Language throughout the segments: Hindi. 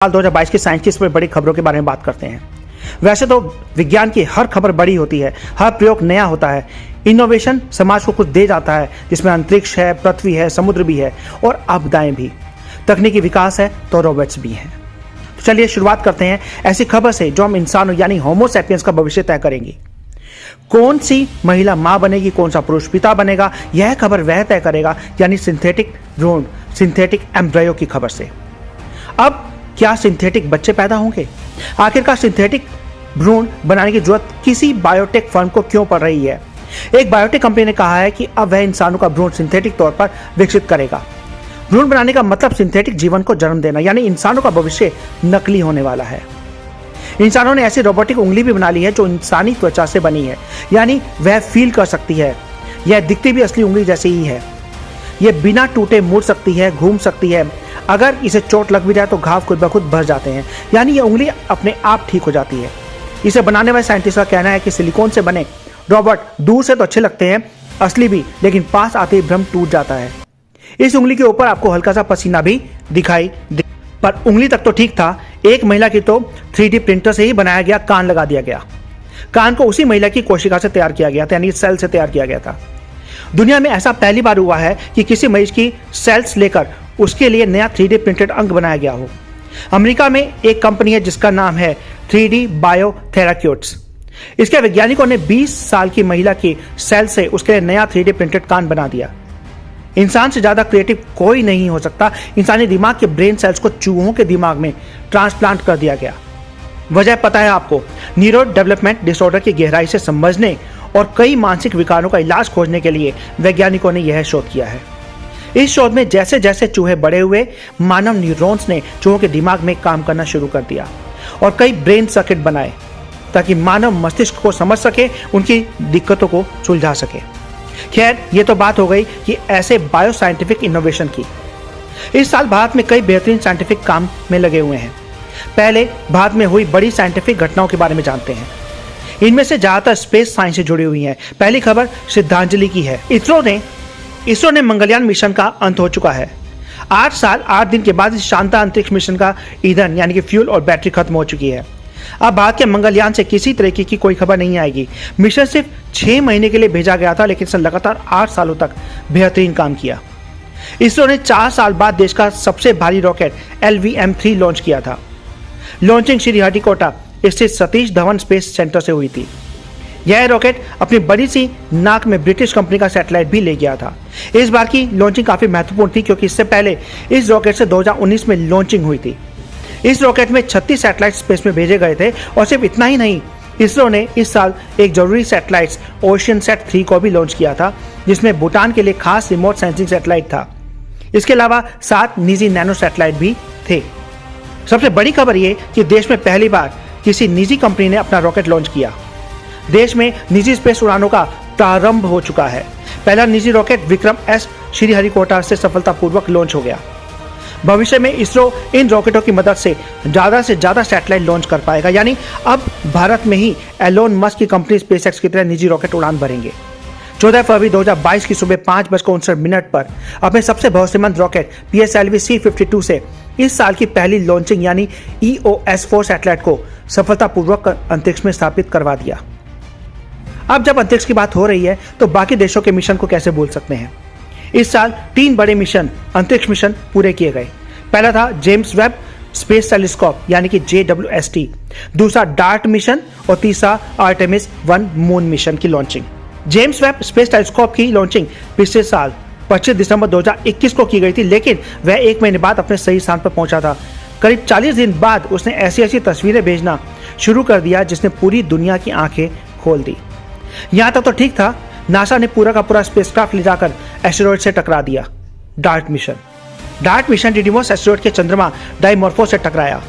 साल 2022 की साइंस की सबसे बड़ी खबरों के बारे में बात करते हैं। वैसे तो विज्ञान की हर खबर बड़ी होती है, हर प्रयोग नया होता है। इनोवेशन समाज को कुछ दे जाता है, जिसमें अंतरिक्ष है, पृथ्वी है, समुद्र भी है और आपदाएं भी। तकनीकी विकास है तो रोबोट्स भी हैं। तो चलिए शुरुआत करते हैं ऐसी खबर से जो हम इंसानों यानी होमो सैपियंस का भविष्य तय करेंगी। कौन सी महिला मां बनेगी, कौन सा पुरुष पिता बनेगा, यह खबर वह तय करेगा, यानी सिंथेटिक भ्रूण, सिंथेटिक एम्ब्रियो की खबर से। अब क्या सिंथेटिक बच्चे पैदा होंगे? आखिरकार सिंथेटिक भ्रूण बनाने की जरूरत किसी बायोटेक फर्म को क्यों पड़ रही है? एक बायोटेक कंपनी ने कहा है कि अब वह इंसानों का भ्रूण सिंथेटिक तौर पर विकसित करेगा। भ्रूण बनाने का मतलब सिंथेटिक जीवन को जन्म देना, यानी इंसानों का भविष्य नकली होने वाला है। इंसानों ने ऐसी रोबोटिक उंगली भी बना ली है जो इंसानी त्वचा से बनी है, यानी वह फील कर सकती है। यह दिखती भी असली उंगली जैसी ही है। यह बिना टूटे मुड़ सकती है, घूम सकती है। अगर इसे चोट लग भी जाए तो घाव खुद ब खुद भर जाते हैं, यानी यह उंगली अपने आप ठीक हो जाती है। इसे बनाने वाले साइंटिस्ट का कहना है कि सिलिकॉन से बने रोबोट दूर से तो अच्छे लगते हैं, असली भी, लेकिन पास आते ही भ्रम टूट जाता है। इस उंगली के ऊपर आपको हल्का सा पसीना भी दिखाई दे, पर उंगली तक तो ठीक था। एक महिला की तो 3D प्रिंटर से ही बनाया गया कान लगा दिया गया। कान को उसी महिला की कोशिका से तैयार किया गया था, यानी सेल से तैयार किया गया था। दुनिया में ऐसा पहली बार हुआ है कि किसी मरीज की सेल्स लेकर उसके लिए नया 3D प्रिंटेड अंग बनाया गया हो। अमेरिका में एक कंपनी है जिसका नाम है 3D बायोथेराक्यूट्स। इसके वैज्ञानिकों ने 20 साल की महिला की सेल से उसके लिए नया 3D प्रिंटेड कान बना दिया। इंसान से ज्यादा क्रिएटिव कोई नहीं हो सकता। इंसानी दिमाग के ब्रेन सेल्स को चूहों के दिमाग में ट्रांसप्लांट कर दिया गया। वजह पता है आपको? न्यूरो डेवलपमेंट डिसऑर्डर की गहराई से समझने और कई मानसिक विकारों का इलाज खोजने के लिए वैज्ञानिकों ने यह शोध किया है। इस शोध में जैसे जैसे चूहे बड़े हुए, मानव न्यूरॉन्स ने चूहों के दिमाग में काम करना शुरू कर दिया और कई ब्रेन सर्किट बनाए ताकि मानव मस्तिष्क को समझ सके, उनकी दिक्कतों को सुलझा सके। खैर, ये तो बात हो गई कि ऐसे बायो साइंटिफिक इनोवेशन की। इस साल भारत में कई बेहतरीन साइंटिफिक काम में लगे हुए हैं। पहले भारत में हुई बड़ी साइंटिफिक घटनाओं के बारे में जानते हैं। इनमें से ज्यादातर स्पेस साइंस से जुड़ी हुई हैं। पहली खबर श्रद्धांजलि की है। इसरो ने मंगलयान मिशन का अंत हो चुका है। 8 साल 8 दिन के बाद इस शानदार अंतरिक्ष मिशन का ईंधन यानी कि फ्यूल और बैटरी खत्म हो चुकी है। अब भारत के मंगलयान से किसी तरीके की कोई खबर नहीं आएगी। मिशन सिर्फ 6 महीने के लिए भेजा गया था, लेकिन इसने लगातार 8 सालों तक बेहतरीन काम किया। इसरो ने 4 साल बाद देश का सबसे भारी रॉकेट LVM-3 लॉन्च किया था। लॉन्चिंग श्रीहरिकोटा स्थित सतीश धवन स्पेस सेंटर से हुई थी। यह रॉकेट अपनी बड़ी सी नाक में ब्रिटिश कंपनी का सैटेलाइट भी ले गया था। इस बार की लॉन्चिंग काफी महत्वपूर्ण थी क्योंकि इससे पहले इस रॉकेट से 2019 में लॉन्चिंग हुई थी। इस रॉकेट में 36 सैटेलाइट स्पेस में भेजे गए थे और सिर्फ इतना ही नहीं, इसरो ने इस साल एक जरूरी सैटेलाइट ओशियनसैट 3 को भी लॉन्च किया था, जिसमें भूटान के लिए खास रिमोट सेंसिंग सैटेलाइट था। इसके अलावा 7 निजी नैनो सैटेलाइट भी थे। सबसे बड़ी खबर यह कि देश में पहली बार किसी निजी कंपनी ने अपना रॉकेट लॉन्च किया। देश में निजी स्पेस उड़ानों का प्रारंभ हो चुका है। पहला निजी रॉकेट विक्रम S श्रीहरिकोटा से सफलतापूर्वक लॉन्च हो गया। भविष्य में इसरो इन रॉकेटों की मदद से ज्यादा सैटेलाइट लॉन्च कर पाएगा, यानी अब भारत में ही एलोन मस्क की कंपनी स्पेसएक्स की तरह निजी रॉकेट उड़ान भरेंगे। 14 फरवरी 2022 की सुबह 5:59 पर अपने सबसे भरोसेमंद रॉकेट PSLV C-52 से इस साल की पहली लॉन्चिंग यानी EOS-4 सैटेलाइट को सफलतापूर्वक अंतरिक्ष में स्थापित करवा दिया। अब जब अंतरिक्ष की बात हो रही है तो बाकी देशों के मिशन को कैसे भूल सकते हैं? इस साल 3 बड़े अंतरिक्ष मिशन पूरे किए गए। पहला था जेम्स वेब स्पेस टेलीस्कोप यानी कि JWST, दूसरा डार्ट मिशन और तीसरा आर्टेमिस 1 मून मिशन की launching. James Webb space telescope की लॉन्चिंग पिछले साल 25 दिसंबर 2021 को की गई थी, लेकिन वह 1 महीने बाद अपने सही स्थान पर पहुंचा था। करीब 40 दिन बाद उसने ऐसी तस्वीरें भेजना शुरू कर दिया जिसने पूरी दुनिया की आंखें खोल दी। यहां तक तो ठीक था, नासा ने पूरा का पूरा स्पेसक्राफ्ट ले जाकर एस्टेरॉयड से टकरा दिया। डार्ट मिशन डिडीमोस एस्टेरॉयड के चंद्रमा डाइमॉर्फोस से टकराया।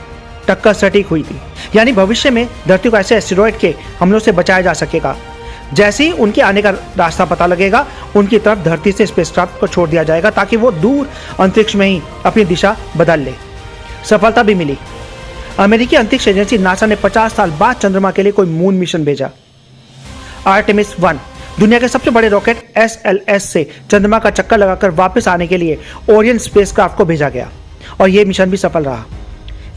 टक्कर सटीक हुई थी, यानी भविष्य में धरती को ऐसे एस्टेरॉयड के हमलों से बचाया जा सकेगा। जैसे ही उनके आने का रास्ता पता लगेगा, उनकी तरफ धरती से स्पेसक्राफ्ट को छोड़ दिया जाएगा ताकि वो दूर अंतरिक्ष में ही अपनी दिशा बदल ले। सफलता भी मिली। अमेरिकी अंतरिक्ष एजेंसी नासा ने 50 साल बाद चंद्रमा के लिए कोई मून मिशन भेजा। आर्टेमिस 1 दुनिया के सबसे बड़े रॉकेट SLS से चंद्रमा का चक्कर लगाकर वापस आने के लिए ओरियन स्पेसक्राफ्ट को भेजा गया और यह मिशन भी सफल रहा।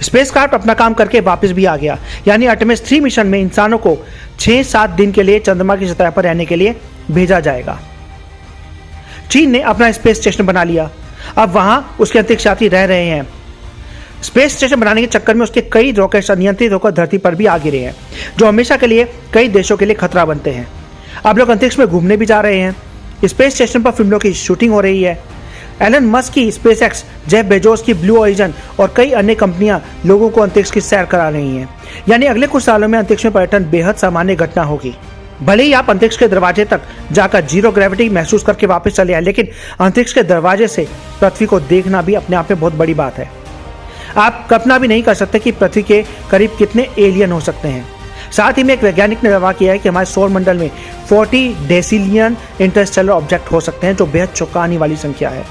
स्पेसक्राफ्ट अपना काम करके वापस भी आ गया, यानी आर्टेमिस 3 मिशन में इंसानों को 6-7 दिन के लिए चंद्रमा की सतह पर रहने के लिए भेजा जाएगा। चीन ने अपना स्पेस स्टेशन बना लिया, अब वहां उसके अंतरिक्ष यात्री रह रहे हैं। स्पेस स्टेशन बनाने के चक्कर में उसके कई रॉकेट्स अनियंत्रित होकर धरती पर भी आ गिरे हैं, जो हमेशा के लिए कई देशों के लिए खतरा बनते हैं। अब लोग अंतरिक्ष में घूमने भी जा रहे हैं। स्पेस स्टेशन पर फिल्मों की शूटिंग हो रही है। एलन मस्क की स्पेसएक्स, जेफ बेजोस की ब्लू ओरिजिन और कई अन्य कंपनियां लोगों को अंतरिक्ष की सैर करा रही हैं। यानी अगले कुछ सालों में अंतरिक्ष में पर्यटन बेहद सामान्य घटना होगी। भले ही आप अंतरिक्ष के दरवाजे तक जाकर जीरो ग्रेविटी महसूस करके वापस चले आए, लेकिन अंतरिक्ष के दरवाजे से पृथ्वी को देखना भी अपने आप में बहुत बड़ी बात है। आप कल्पना भी नहीं कर सकते कि पृथ्वी के करीब कितने एलियन हो सकते हैं। साथ ही में एक वैज्ञानिक ने दावा किया है कि हमारे सौर मंडल में 40 डेसिलियन इंटरस्टेलर ऑब्जेक्ट हो सकते हैं, जो बेहद चौंकाने वाली संख्या है।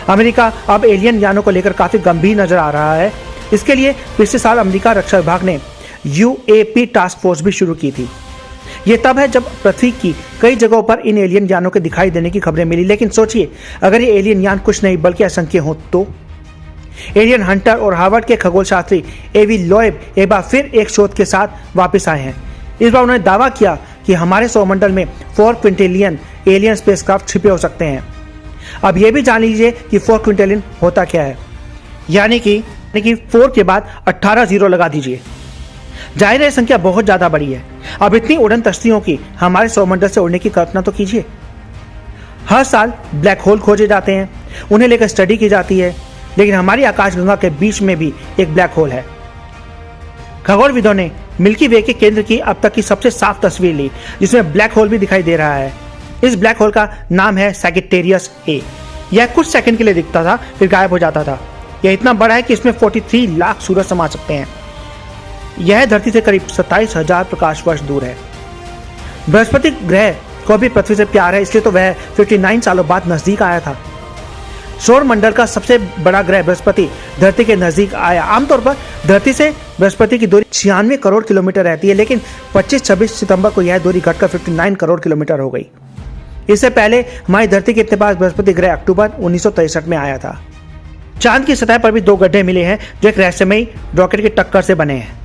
अमेरिका अब एलियन यानों को लेकर काफी गंभीर नजर आ रहा है। इसके लिए पिछले साल अमेरिका रक्षा विभाग ने UAP टास्क फोर्स भी शुरू की थी। ये तब है जब पृथ्वी की कई जगहों पर इन एलियन यानों के दिखाई देने की खबरें मिली। लेकिन सोचिए, अगर ये एलियन यान कुछ नहीं बल्कि असंख्य हो तो? एलियन हंटर और हार्वर्ड के खगोल शास्त्री एवी लोएब एक बार फिर एक शोध के साथ वापस आए हैं। इस बार उन्होंने दावा किया कि हमारे सौरमंडल में 4 क्विंटेलियन एलियन स्पेसक्राफ्ट छिपे हो सकते हैं। अब यह भी जान लीजिए कि 4 क्विंटेलियन होता क्या है, यानी कि 4 के बाद 18 जीरो लगा दीजिए। जाहिर है संख्या बहुत ज्यादा बड़ी है। अब इतनी उड़न तश्तियों की हमारे सौरमंडल से उड़ने की कल्पना तो कीजिए। हर साल ब्लैक होल खोजे जाते हैं, उन्हें लेकर स्टडी की जाती है, लेकिन हमारी आकाशगंगा के बीच में भी एक ब्लैक होल है। खगोलविदों ने मिल्की वे के केंद्र की अब तक की सबसे साफ तस्वीर ली, जिसमें ब्लैक होल भी दिखाई दे रहा है। इस ब्लैक होल का नाम है सैजिटेरियस A। यह कुछ सेकंड के लिए दिखता था, फिर गायब हो जाता था। यह इतना बड़ा है कि इसमें 43 लाख सूरज समा सकते हैं। यह धरती से करीब 27,000 प्रकाश वर्ष दूर है। बृहस्पति ग्रह को भी पृथ्वी से प्यार है, इसलिए तो वह 59 सालों बाद नजदीक आया था। सौर मंडल का सबसे बड़ा ग्रह बृहस्पति धरती के नजदीक आया। आमतौर पर धरती से बृहस्पति की दूरी 96 करोड़ किलोमीटर रहती है, लेकिन 25-26 सितंबर को यह दूरी घटकर 59 करोड़ किलोमीटर हो गई। इससे पहले हमारी धरती के इतने पास बृहस्पति ग्रह अक्टूबर 1963 में आया था। चांद की सतह पर भी 2 गड्ढे मिले हैं, जो एक रहस्यमयी रॉकेट की टक्कर से बने हैं,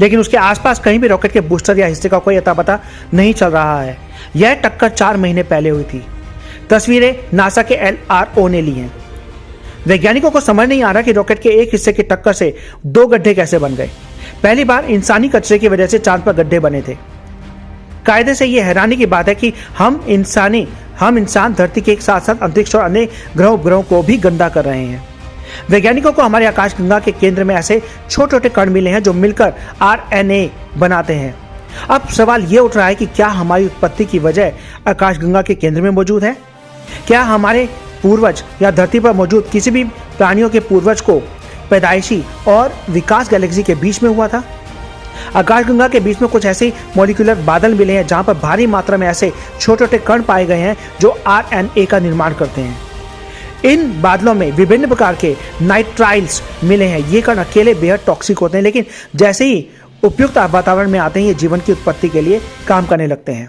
लेकिन उसके आसपास कहीं भी रॉकेट के बूस्टर या हिस्से का कोई अता पता नहीं चल रहा है। यह टक्कर 4 महीने पहले हुई थी। तस्वीरें नासा के LRO ने ली हैं। वैज्ञानिकों को समझ नहीं आ रहा कि रॉकेट के एक हिस्से की टक्कर से 2 गड्ढे कैसे बन गए। पहली बार इंसानी कचरे की वजह से चांद पर गड्ढे बने थे। कायदे से यह हैरानी की बात है कि हम इंसान धरती के साथ साथ अंतरिक्ष और अन्य ग्रहों को भी गंदा कर रहे हैं। वैज्ञानिकों को हमारे आकाशगंगा के केंद्र में ऐसे छोटे छोटे कण मिले हैं जो मिलकर RNA बनाते हैं। अब सवाल ये उठ रहा है कि क्या हमारी उत्पत्ति की वजह आकाशगंगा के केंद्र में मौजूद है? क्या हमारे पूर्वज या धरती पर मौजूद किसी भी प्राणियों के पूर्वज को पैदाइशी और विकास गैलेक्सी के बीच में हुआ था? आकाशगंगा के बीच में कुछ ऐसे मॉलिक्यूलर बादल मिले हैं जहां पर भारी मात्रा में ऐसे छोटे छोटे कण पाए गए हैं जो RNA का निर्माण करते हैं। इन बादलों में विभिन्न प्रकार के नाइट्राइल्स मिले हैं। ये कण अकेले बेहद टॉक्सिक होते हैं, लेकिन जैसे ही उपयुक्त वातावरण में आते हैं, ये जीवन की उत्पत्ति के लिए काम करने लगते हैं।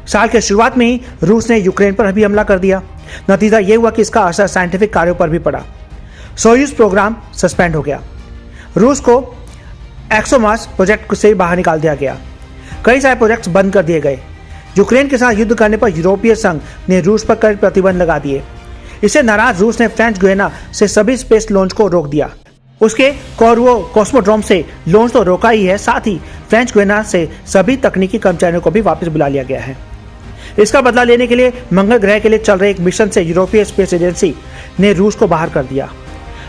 साल के शुरुआत में ही रूस ने यूक्रेन पर भी हमला कर दिया। नतीजा ये हुआ कि इसका असर साइंटिफिक कार्यों पर भी पड़ा। सोयूज प्रोग्राम सस्पेंड हो गया। रूस को एक्सोमास प्रोजेक्ट से बाहर निकाल दिया गया। कई सारे प्रोजेक्ट्स बंद कर दिए गए। यूक्रेन के साथ युद्ध करने पर यूरोपीय संघ ने रूस पर कड़े प्रतिबंध लगा दिए। इससे नाराज रूस ने फ्रेंच गुयाना से सभी स्पेस लॉन्च को रोक दिया। उसके कोर्वो कॉस्मोड्रोम से लॉन्च तो रोका ही है, साथ ही फ्रेंच गुयाना से सभी तकनीकी कर्मचारियों को भी वापस बुला लिया गया है। इसका बदला लेने के लिए मंगल ग्रह के लिए चल रहे एक मिशन से यूरोपीय स्पेस एजेंसी ने रूस को बाहर कर दिया।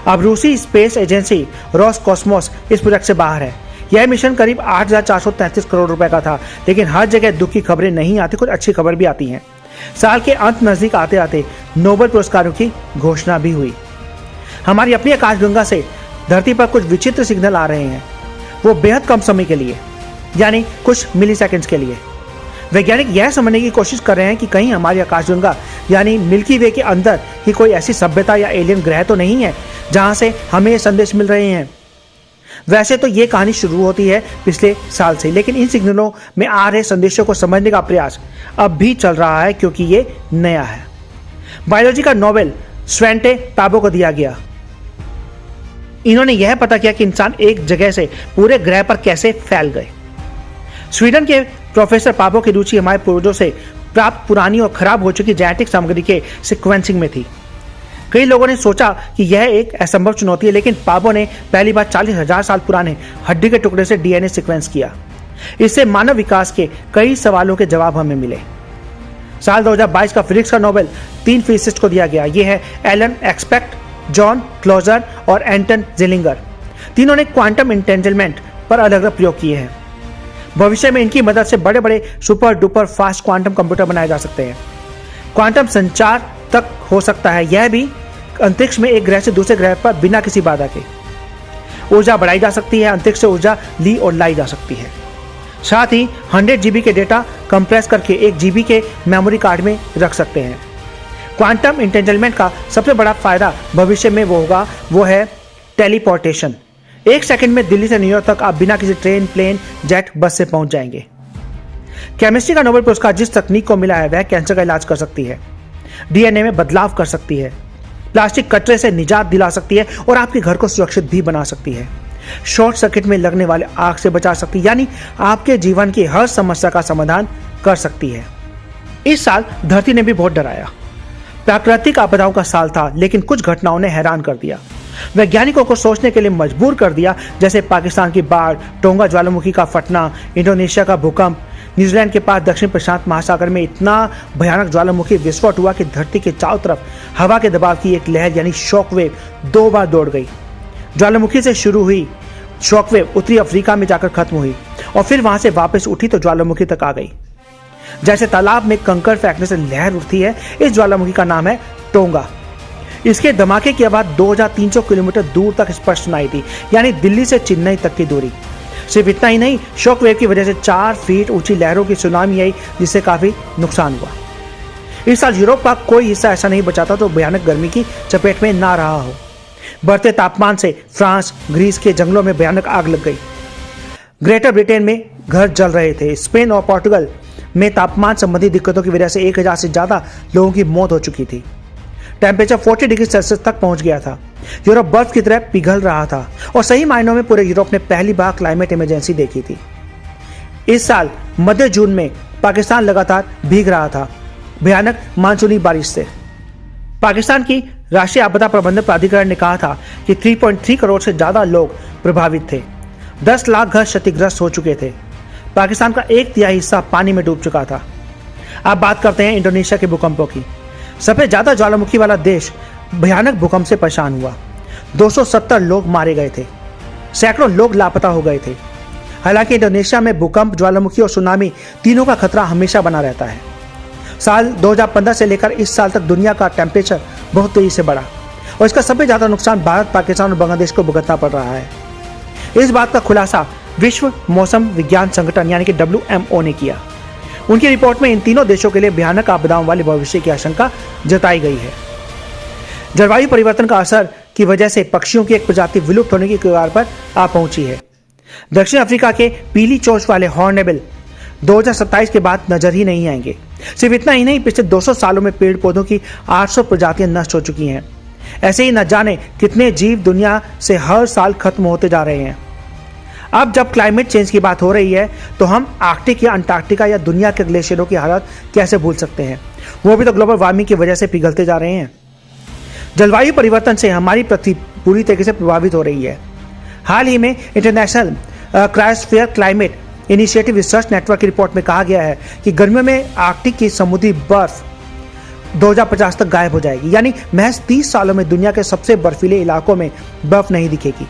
अब रूसी स्पेस एजेंसी रोसकॉस्मोस इस प्रोजेक्ट से बाहर है। यह मिशन करीब 8,433 करोड़ रुपए का था, लेकिन हर जगह दुख की खबरें नहीं आती, कुछ अच्छी खबर भी आती हैं। साल के अंत नजदीक आते आते नोबेल पुरस्कारों की घोषणा भी हुई। हमारी अपनी आकाशगंगा से धरती पर कुछ विचित्र सिग्नल आ रहे हैं, वो बेहद कम समय के लिए, यानी कुछ मिलीसेकंड्स के लिए। वैज्ञानिक यह समझने की कोशिश कर रहे हैं कि कहीं हमारी आकाशगंगा यानी मिल्की वे के अंदर ही कोई ऐसी सभ्यता या एलियन ग्रह तो नहीं है जहां से हमें ये संदेश मिल रहे हैं। वैसे तो ये कहानी शुरू होती है पिछले साल से, लेकिन इन सिग्नलों में आ रहे संदेशों को समझने का प्रयास अब भी चल रहा है, क्योंकि ये नया है। बायोलॉजी का नोबेल स्वेंटे ताबो को दिया गया। इन्होंने यह पता किया कि इंसान एक जगह से पूरे ग्रह पर कैसे फैल गए। स्वीडन के प्रोफेसर पाबो की रुचि हमारे पूर्वजों से प्राप्त पुरानी और खराब हो चुकी जेनेटिक सामग्री के सिक्वेंसिंग में थी। कई लोगों ने सोचा कि यह एक असंभव चुनौती है, लेकिन पाबो ने पहली बार 40,000 साल पुराने हड्डी के टुकड़े से डीएनए सीक्वेंस किया। इससे मानव विकास के कई सवालों के जवाब हमें मिले। साल 2022 का फिजिक्स का नोबेल 3 फिजिसिस्ट को दिया गया। ये है एलन एक्सपेक्ट, जॉन क्लोजर और एंटन जेलिंगर। तीनों ने क्वांटम इंटेंजलमेंट पर अलग अलग प्रयोग किए हैं। भविष्य में इनकी मदद से बड़े बड़े super duper fast quantum computer बनाए जा सकते हैं। क्वांटम संचार तक हो सकता है, यह भी अंतरिक्ष में एक ग्रह से दूसरे ग्रह पर बिना किसी बाधा के। ऊर्जा बढ़ाई जा सकती है, अंतरिक्ष से ऊर्जा ली और लाई जा सकती है। साथ ही 100 GB के डेटा कंप्रेस करके 1 GB के मेमोरी कार्ड में रख सकते हैं। क्वांटम इंटेंजलमेंट का सबसे बड़ा फायदा भविष्य में वो है टेलीपोर्टेशन। 1 सेकंड में दिल्ली से न्यूयॉर्क तक आप बिना किसी ट्रेन, प्लेन, जेट, बस से पहुंच जाएंगे। केमिस्ट्री का नोबेल पुरस्कार जिस तकनीक को मिला है वह कैंसर का इलाज कर सकती है, डीएनए में बदलाव कर सकती है, प्लास्टिक कचरे से निजात दिला सकती है और आपके घर को सुरक्षित भी बना सकती है। शॉर्ट सर्किट में लगने वाले आग से बचा सकती है, यानी आपके जीवन की हर समस्या का समाधान कर सकती है। इस साल धरती ने भी बहुत डराया। प्राकृतिक आपदाओं का साल था, लेकिन कुछ घटनाओं ने हैरान कर दिया, वैज्ञानिकों को सोचने के लिए मजबूर कर दिया। जैसे पाकिस्तान की बाढ़, टोंगा ज्वालामुखी का फटना, इंडोनेशिया का भूकंप, न्यूजीलैंड के पास दक्षिण प्रशांत महासागर में इतना भयानक ज्वालामुखी विस्फोट हुआ कि धरती के चारों तरफ हवा के दबाव की एक लहर यानी शॉकवेव 2 बार दौड़ गई। ज्वालामुखी से शुरू हुई शॉकवेव उत्तरी अफ्रीका में जाकर खत्म हुई और फिर वहां से वापस उठी तो ज्वालामुखी तक आ गई। जैसे तालाब में कंकड़ फेंकने से लहर उठती है, इस ज्वालामुखी का नाम है टोंगा। इसके धमाके की आवाज 2300 किलोमीटर दूर तक स्पष्ट सुनाई थी, यानी दिल्ली से चेन्नई तक की दूरी। सिर्फ इतना ही नहीं, शॉकवेव की वजह से 4 फीट ऊंची लहरों की सुनामी आई, जिससे काफी नुकसान हुआ। इस साल यूरोप का कोई हिस्सा ऐसा नहीं बचा था तो भयानक गर्मी की चपेट में ना रहा हो। बढ़ते तापमान से फ्रांस, ग्रीस के जंगलों में भयानक आग लग गई। ग्रेटर ब्रिटेन में घर जल रहे थे। स्पेन और पोर्टुगल में तापमान संबंधी दिक्कतों की वजह से 1000 से ज्यादा लोगों की मौत हो चुकी थी। टेम्परेचर 40 डिग्री सेल्सियस तक पहुंच गया था। यूरोप बर्फ की तरह पिघल रहा था और सही मायनों में पूरे यूरोप ने पहली बार क्लाइमेट इमरजेंसी देखी थी। इस साल मध्य जून में पाकिस्तान लगातार भीग रहा था भयानक मानसूनी बारिश से। पाकिस्तान की राष्ट्रीय आपदा प्रबंधन प्राधिकरण ने कहा था कि 3.3 करोड़ से ज्यादा लोग प्रभावित थे। 10 लाख घर क्षतिग्रस्त हो चुके थे। पाकिस्तान का 1/3 हिस्सा पानी में डूब चुका था। अब बात करते हैं इंडोनेशिया के भूकंपों की। सबसे ज्यादा ज्वालामुखी वाला देश भयानक भूकंप से परेशान हुआ। 270 लोग मारे गए थे, सैकड़ों लोग लापता हो गए थे। हालांकि इंडोनेशिया में भूकंप, ज्वालामुखी और सुनामी तीनों का खतरा हमेशा बना रहता है। साल 2015 से लेकर इस साल तक दुनिया का टेम्परेचर बहुत तेजी से बढ़ा और इसका सबसे ज्यादा नुकसान भारत, पाकिस्तान और बांग्लादेश को भुगतना पड़ रहा है। इस बात का खुलासा विश्व मौसम विज्ञान संगठन यानी कि WMO ने किया। उनकी रिपोर्ट में इन तीनों देशों के लिए भयानक आपदाओं वाले भविष्य की आशंका जताई गई है। जलवायु परिवर्तन का असर की वजह से पक्षियों की एक प्रजाति विलुप्त होने की कगार पर आ पहुंची है। दक्षिण अफ्रीका के पीली चोंच वाले हॉर्नबिल 2027 के बाद नजर ही नहीं आएंगे। सिर्फ इतना ही नहीं, पिछले 200 सालों में पेड़ पौधों की 800 प्रजातियां नष्ट हो चुकी हैं। ऐसे ही न जाने कितने जीव दुनिया से हर साल खत्म होते जा रहे हैं। अब जब क्लाइमेट चेंज की बात हो रही है तो हम आर्कटिक या अंटार्कटिका या दुनिया के ग्लेशियरों की हालत कैसे भूल सकते हैं। वो भी तो ग्लोबल वार्मिंग की वजह से पिघलते जा रहे हैं। जलवायु परिवर्तन से हमारी पृथ्वी पूरी तरीके से प्रभावित हो रही है। हाल ही में international cryosphere climate initiative research network की रिपोर्ट में कहा गया है कि गर्मियों में आर्कटिक की समुद्री बर्फ 2050 तक गायब हो जाएगी, यानी महज 30 सालों में दुनिया के सबसे बर्फीले इलाकों में बर्फ नहीं दिखेगी।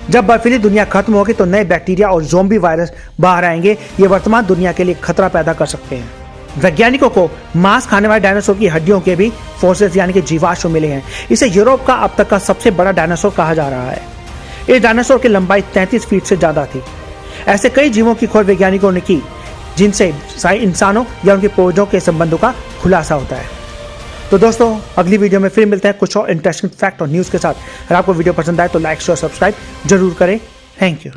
जब बर्फीली दुनिया खत्म होगी तो नए बैक्टीरिया और ज़ोंबी वायरस बाहर आएंगे। ये वर्तमान दुनिया के लिए खतरा पैदा कर सकते हैं। वैज्ञानिकों को मांस खाने वाले डायनासोर की हड्डियों के भी फोसिल्स यानी कि जीवाश्म मिले हैं। इसे यूरोप का अब तक का सबसे बड़ा डायनासोर कहा जा रहा है। इस डायनासोर की लंबाई 33 फीट से ज्यादा थी। ऐसे कई जीवों की खोज वैज्ञानिकों ने की जिनसे इंसानों या उनके पूर्वजों के संबंधों का खुलासा होता है। तो दोस्तों, अगली वीडियो में फिर मिलते हैं कुछ और इंटरेस्टिंग फैक्ट और न्यूज़ के साथ। अगर आपको वीडियो पसंद आए तो लाइक, शेयर, सब्सक्राइब जरूर करें। Thank you.